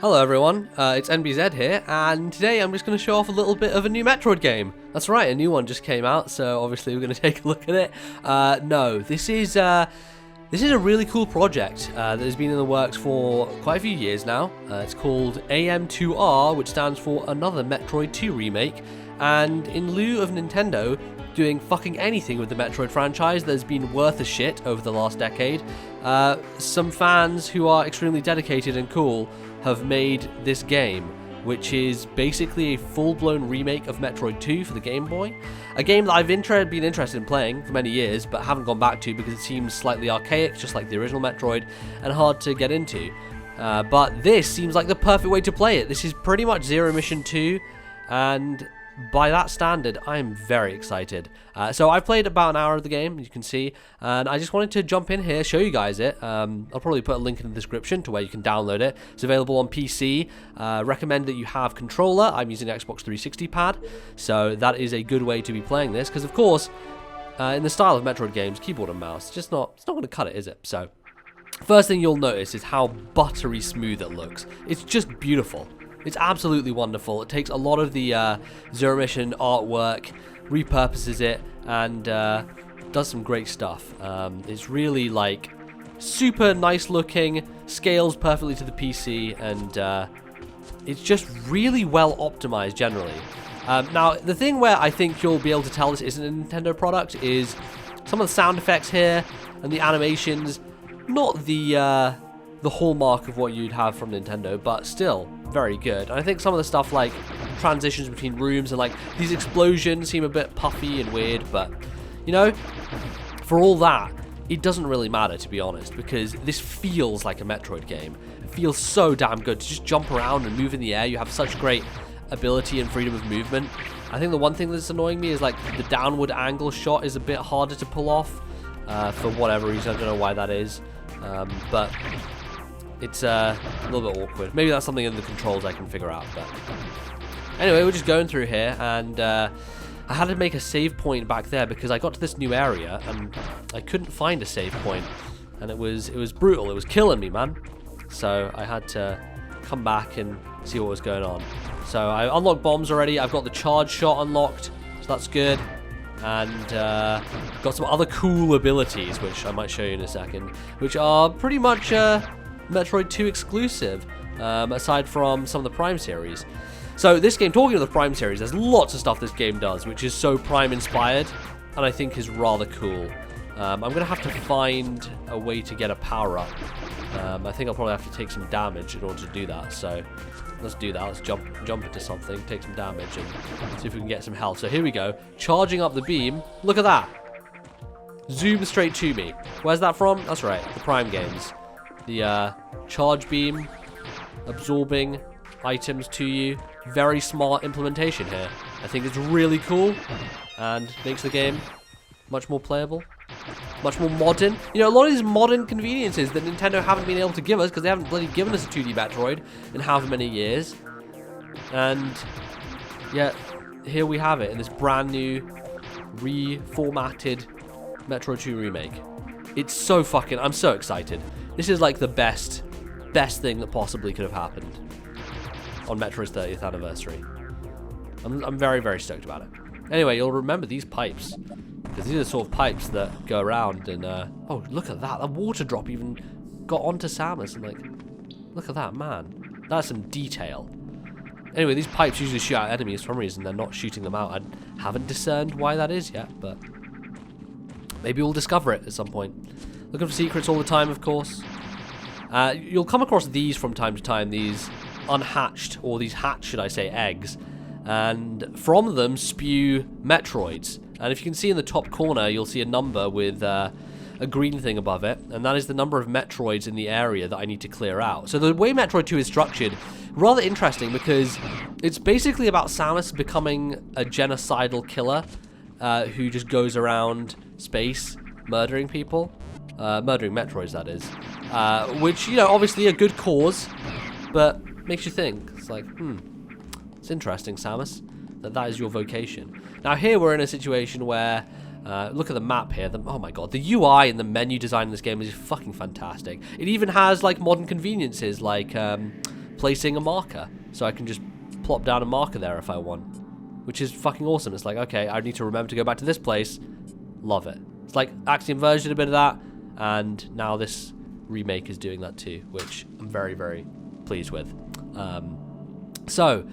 Hello everyone, it's NBZ here, and today I'm just going to show off a little bit of a new Metroid game. That's right, a new one just came out, so obviously we're going to take a look at it. No, this is a really cool project that has been in the works for quite a few years now. It's called AM2R, which stands for Another Metroid 2 Remake, and in lieu of Nintendo doing fucking anything with the Metroid franchise that has been worth a shit over the last decade, some fans who are extremely dedicated and cool have made this game, which is basically a full-blown remake of Metroid 2 for the Game Boy. A game that I've been interested in playing for many years, but haven't gone back to because it seems slightly archaic, just like the original Metroid, and hard to get into. But this seems like the perfect way to play it. This is pretty much Zero Mission 2, and by that standard, I am very excited. So I've played about an hour of the game, as you can see, and I just wanted to jump in here, show you guys it. I'll probably put a link in the description to where you can download it. It's available on PC. Recommend that you have controller. I'm using an Xbox 360 pad, so that is a good way to be playing this, because of course, in the style of Metroid games, keyboard and mouse, it's not going to cut it, is it? So, first thing you'll notice is how buttery smooth it looks. It's just beautiful. It's absolutely wonderful. It takes a lot of the Zero Mission artwork, repurposes it, and does some great stuff. It's really like super nice looking, scales perfectly to the PC, and it's just really well optimized generally. Now, the thing where I think you'll be able to tell this isn't a Nintendo product is some of the sound effects here and the animations. Not the hallmark of what you'd have from Nintendo, but still very good. And I think some of the stuff like transitions between rooms and like these explosions seem a bit puffy and weird, but you know, for all that, it doesn't really matter, to be honest, because this feels like a Metroid game. It feels so damn good to just jump around and move in the air. You have such great ability and freedom of movement. I think the one thing that's annoying me is like the downward angle shot is a bit harder to pull off for whatever reason. I don't know why that is, but it's a little bit awkward. Maybe that's something in the controls I can figure out. But anyway, we're just going through here, and I had to make a save point back there because I got to this new area and I couldn't find a save point, and it was brutal. It was killing me, man. So I had to come back and see what was going on. So I unlocked bombs already. I've got the charge shot unlocked, so that's good. And got some other cool abilities, which I might show you in a second, which are pretty much Metroid 2 exclusive, aside from some of the Prime series. So this game, talking of the Prime series, there's lots of stuff this game does, which is so Prime inspired, and I think is rather cool. I'm going to have to find a way to get a power-up. I think I'll probably have to take some damage in order to do that, so let's do that. Let's jump into something, take some damage, and see if we can get some health. So here we go, charging up the beam. Look at that. Zoom straight to me. Where's that from? That's right, the Prime games. The charge beam absorbing items to you. Very smart implementation here. I think it's really cool and makes the game much more playable, much more modern. You know, a lot of these modern conveniences that Nintendo haven't been able to give us because they haven't bloody given us a 2D Metroid in however many years. And yet, here we have it in this brand new, reformatted Metroid 2 Remake. It's so fucking... I'm so excited. This is like the best thing that possibly could have happened on Metroid's 30th anniversary. I'm very, very stoked about it. Anyway, you'll remember these pipes, because these are the sort of pipes that go around and... oh, look at that. That water drop even got onto Samus. And like, look at that, man. That's some detail. Anyway, these pipes usually shoot out enemies for some reason. They're not shooting them out. I haven't discerned why that is yet, but maybe we'll discover it at some point. Looking for secrets all the time, of course. You'll come across these from time to time, these unhatched, or these hatched, should I say, eggs. And from them spew Metroids. And if you can see in the top corner, you'll see a number with a green thing above it. And that is the number of Metroids in the area that I need to clear out. So the way Metroid 2 is structured, rather interesting, because it's basically about Samus becoming a genocidal killer who just goes around space murdering people. Murdering Metroids, that is. Which, you know, obviously a good cause, but makes you think. It's like, it's interesting, Samus, that is your vocation. Now here we're in a situation where, look at the map here. Oh my god, the UI and the menu design in this game is fucking fantastic. It even has, like, modern conveniences, like placing a marker. So I can just plop down a marker there if I want. Which is fucking awesome. It's like, okay, I need to remember to go back to this place. Love it. It's like Axiom Verge did a bit of that, and now this remake is doing that too, which I'm very, very pleased with. As I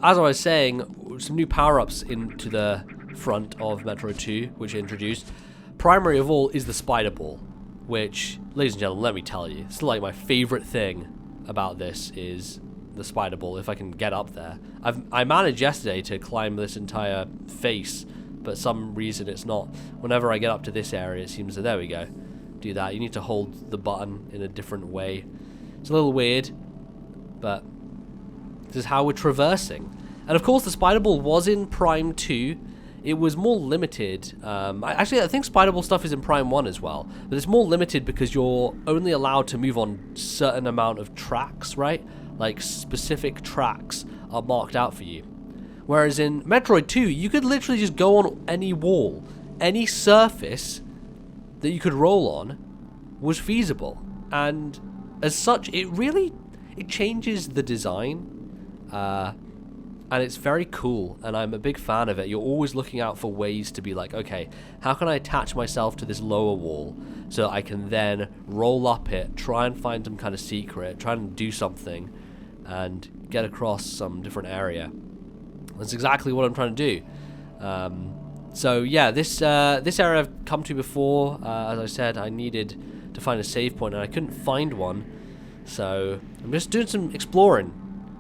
was saying, some new power-ups into the front of Metroid 2, which introduced. Primary of all is the spider ball, which, ladies and gentlemen, let me tell you, it's like my favorite thing about this is the spider ball, if I can get up there. I managed yesterday to climb this entire face, but some reason it's not. Whenever I get up to this area, it seems that, there we go. Do that. You need to hold the button in a different way. It's a little weird, but this is how we're traversing. And of course, the spider ball was in Prime 2. It was more limited. I think spider ball stuff is in Prime 1 as well, but it's more limited because you're only allowed to move on certain amount of tracks, right? Like specific tracks are marked out for you. Whereas in Metroid 2, you could literally just go on any wall, any surface that you could roll on was feasible. And as such, it changes the design. And it's very cool, and I'm a big fan of it. You're always looking out for ways to be like, okay, how can I attach myself to this lower wall so that I can then roll up it, try and find some kind of secret, try and do something, and get across some different area. That's exactly what I'm trying to do. So yeah, this area I've come to before. As I said, I needed to find a save point, and I couldn't find one. So I'm just doing some exploring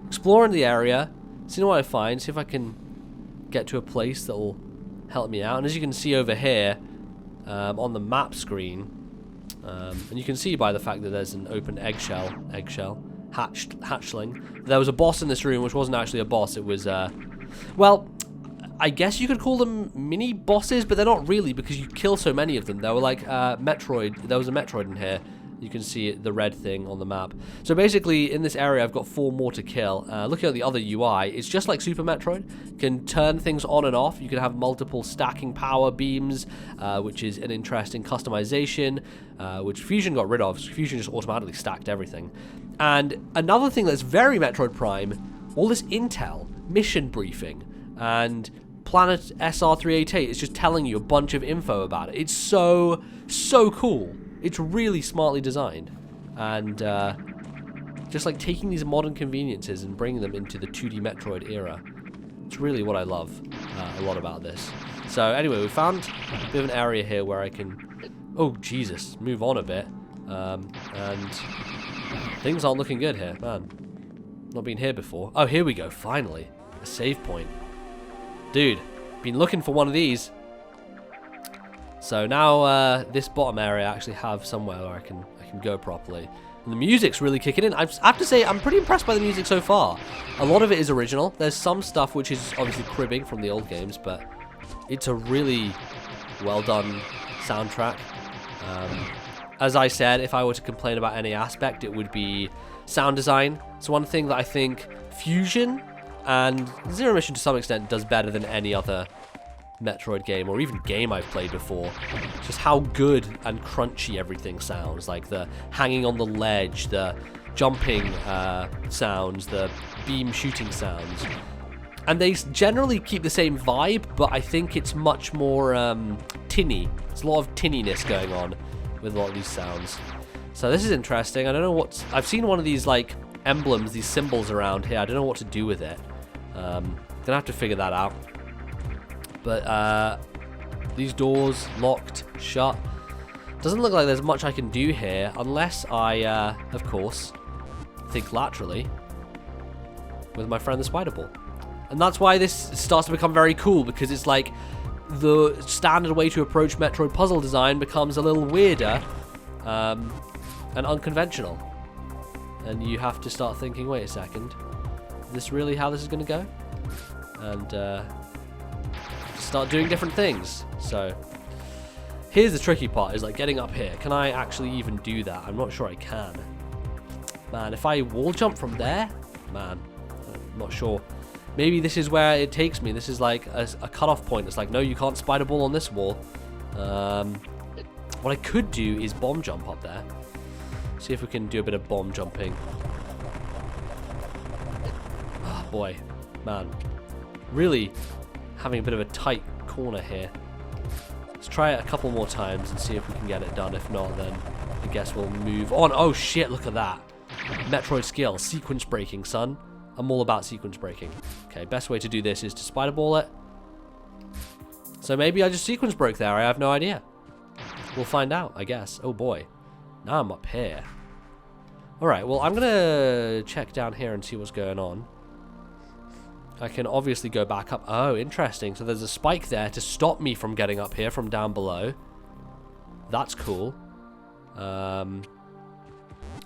the area, seeing what I find, see if I can get to a place that will help me out. And as you can see over here on the map screen, and you can see by the fact that there's an open hatchling. There was a boss in this room, which wasn't actually a boss. It was, well, I guess you could call them mini bosses, but they're not really because you kill so many of them. They were like Metroid. There was a Metroid in here. You can see the red thing on the map. So basically, in this area, I've got 4 more to kill. Looking at the other UI, it's just like Super Metroid. You can turn things on and off. You can have multiple stacking power beams, which is an interesting customization, which Fusion got rid of. Fusion just automatically stacked everything. And another thing that's very Metroid Prime, all this intel, mission briefing, and Planet SR388 is just telling you a bunch of info about it. It's so cool. It's really smartly designed, and just like taking these modern conveniences and bringing them into the 2D Metroid era. It's really what I love a lot about this. So anyway, we found a bit of an area here where I can, oh Jesus, move on a bit, and things aren't looking good here, man. Not been here before. Oh, here we go, finally. A save point. Dude, been looking for one of these. So now this bottom area I actually have somewhere where I can go properly. And the music's really kicking in. I have to say, I'm pretty impressed by the music so far. A lot of it is original. There's some stuff which is obviously cribbing from the old games, but it's a really well done soundtrack. As I said, if I were to complain about any aspect, it would be sound design. It's one thing that I think Fusion and Zero Mission to some extent does better than any other Metroid game or even game I've played before. Just how good and crunchy everything sounds, like the hanging on the ledge, the jumping sounds, the beam shooting sounds. And they generally keep the same vibe, but I think it's much more tinny. There's a lot of tinniness going on with a lot of these sounds. So this is interesting. I don't know what's... I've seen one of these like emblems, these symbols around here. I don't know what to do with it. Gonna have to figure that out. But these doors locked, shut. Doesn't look like there's much I can do here unless I, of course, think laterally with my friend the spider ball. And that's why this starts to become very cool, because it's like the standard way to approach Metroid puzzle design becomes a little weirder and unconventional. And you have to start thinking, wait a second, is this really how this is going to go? And start doing different things. So here's the tricky part, is like getting up here. Can I actually even do that? I'm not sure I can. Man, if I wall jump from there, man, I'm not sure. Maybe this is where it takes me. This is like a cutoff point. It's like, no, you can't spider ball on this wall. What I could do is bomb jump up there. See if we can do a bit of bomb jumping. boy. Man. Really having a bit of a tight corner here. Let's try it a couple more times and see if we can get it done. If not, then I guess we'll move on. Oh shit, look at that. Metroid skill. Sequence breaking, son. I'm all about sequence breaking. Okay, best way to do this is to spider ball it. So maybe I just sequence broke there. I have no idea. We'll find out, I guess. Oh boy. Now I'm up here. Alright, well, I'm going to check down here and see what's going on. I can obviously go back up. Oh, interesting. So there's a spike there to stop me from getting up here from down below. That's cool.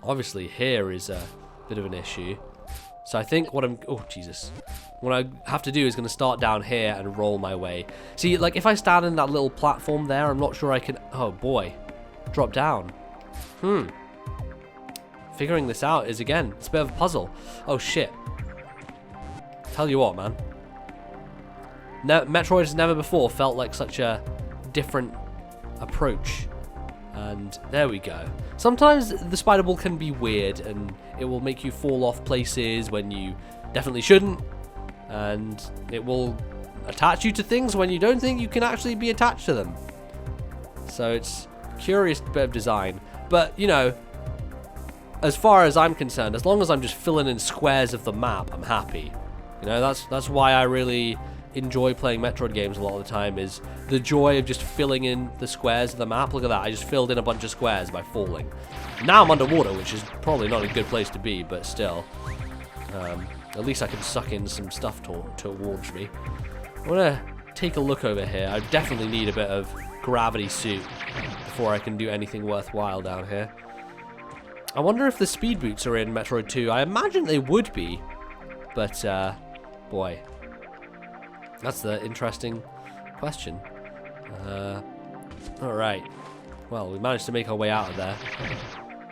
Obviously, here is a bit of an issue. So I think what I'm... Oh, Jesus. What I have to do is going to start down here and roll my way. See, like, if I stand in that little platform there, I'm not sure I can... Oh, boy. Drop down. Figuring this out is, again, it's a bit of a puzzle. Oh, shit. Tell you what, man. Metroid has never before felt like such a different approach. And there we go. Sometimes the spider ball can be weird and it will make you fall off places when you definitely shouldn't. And it will attach you to things when you don't think you can actually be attached to them. So it's a curious bit of design. But, you know, as far as I'm concerned, as long as I'm just filling in squares of the map, I'm happy. You know, that's why I really enjoy playing Metroid games a lot of the time, is the joy of just filling in the squares of the map. Look at that, I just filled in a bunch of squares by falling. Now I'm underwater, which is probably not a good place to be, but still. At least I can suck in some stuff towards me. I want to take a look over here. I definitely need a bit of gravity suit before I can do anything worthwhile down here. I wonder if the speed boots are in Metroid 2. I imagine they would be, but boy, that's the interesting question. Alright. Well, we managed to make our way out of there.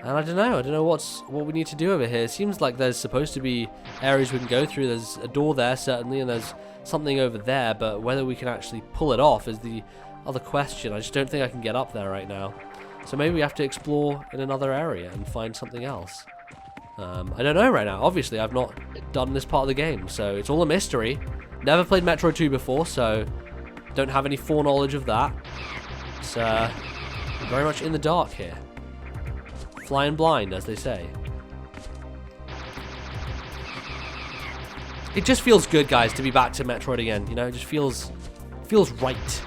And I don't know what we need to do over here. It seems like there's supposed to be areas we can go through. There's a door there, certainly, and there's something over there, but whether we can actually pull it off is the other question. I just don't think I can get up there right now. So maybe we have to explore in another area and find something else. I don't know right now. Obviously, I've not done this part of the game, so it's all a mystery. Never played Metroid 2 before, so don't have any foreknowledge of that. It's very much in the dark here. Flying blind, as they say. It just feels good, guys, to be back to Metroid again. You know, it just feels right.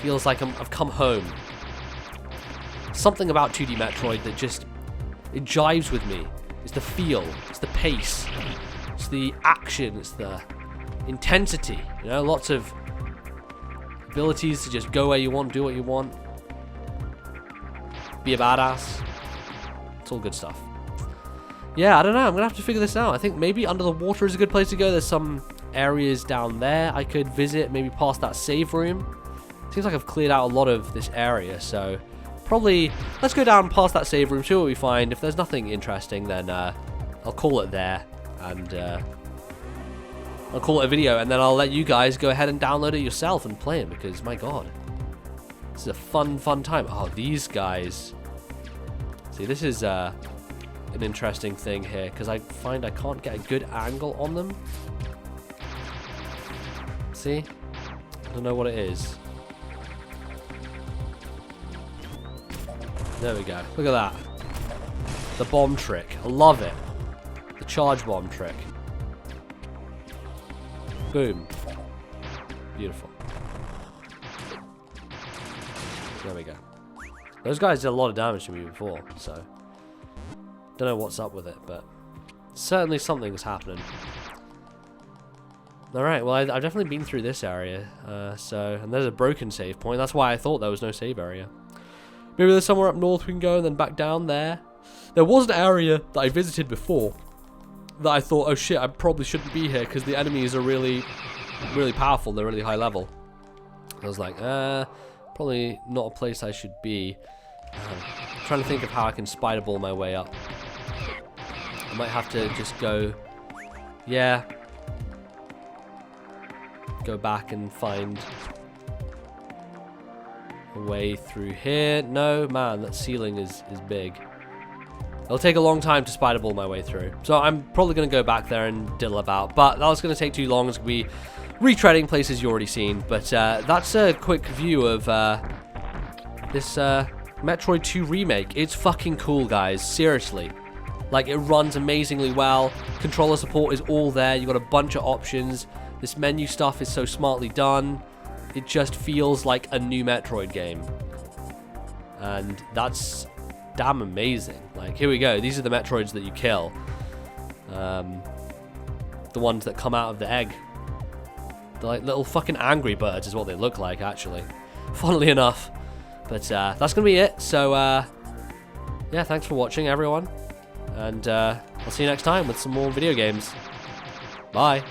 Feels like I've come home. Something about 2D Metroid that just, it jives with me. It's the feel, it's the pace, it's the action, it's the intensity. You know, lots of abilities to just go where you want, do what you want, be a badass. It's all good stuff. Yeah, I don't know. I'm gonna have to figure this out. I think maybe under the water is a good place to go. There's some areas down there I could visit, maybe past that save room. Seems like I've cleared out a lot of this area, so probably let's go down past that save room, see what we find. If there's nothing interesting, then I'll call it there, and I'll call it a video, and then I'll let you guys go ahead and download it yourself and play it, because my god, this is a fun time. Oh, these guys. See, this is an interesting thing here, because I find I can't get a good angle on them. See? I don't know what it is. There we go. Look at that. The bomb trick. I love it. The charge bomb trick. Boom. Beautiful. There we go. Those guys did a lot of damage to me before, so don't know what's up with it, but certainly something's happening. Alright, well, I've definitely been through this area, and there's a broken save point. That's why I thought there was no save area. Maybe there's somewhere up north we can go and then back down there. There was an area that I visited before that I thought, oh shit, I probably shouldn't be here because the enemies are really powerful. They're really high level. I was like, probably not a place I should be. I'm trying to think of how I can spider ball my way up. I might have to just go, yeah, go back and find a way through here. No, man, that ceiling is big. It'll take a long time to spider ball my way through. So I'm probably going to go back there and diddle about. But that was going to take too long. It's going to be retreading places you've already seen. But that's a quick view of this Metroid 2 Remake. It's fucking cool, guys. Seriously. Like, it runs amazingly well. Controller support is all there. You've got a bunch of options. This menu stuff is so smartly done. It just feels like a new Metroid game. And that's damn amazing. Like, here we go. These are the Metroids that you kill. The ones that come out of the egg. They're like little fucking Angry Birds is what they look like, actually. Funnily enough. But that's going to be it. So, yeah, thanks for watching, everyone. And I'll see you next time with some more video games. Bye.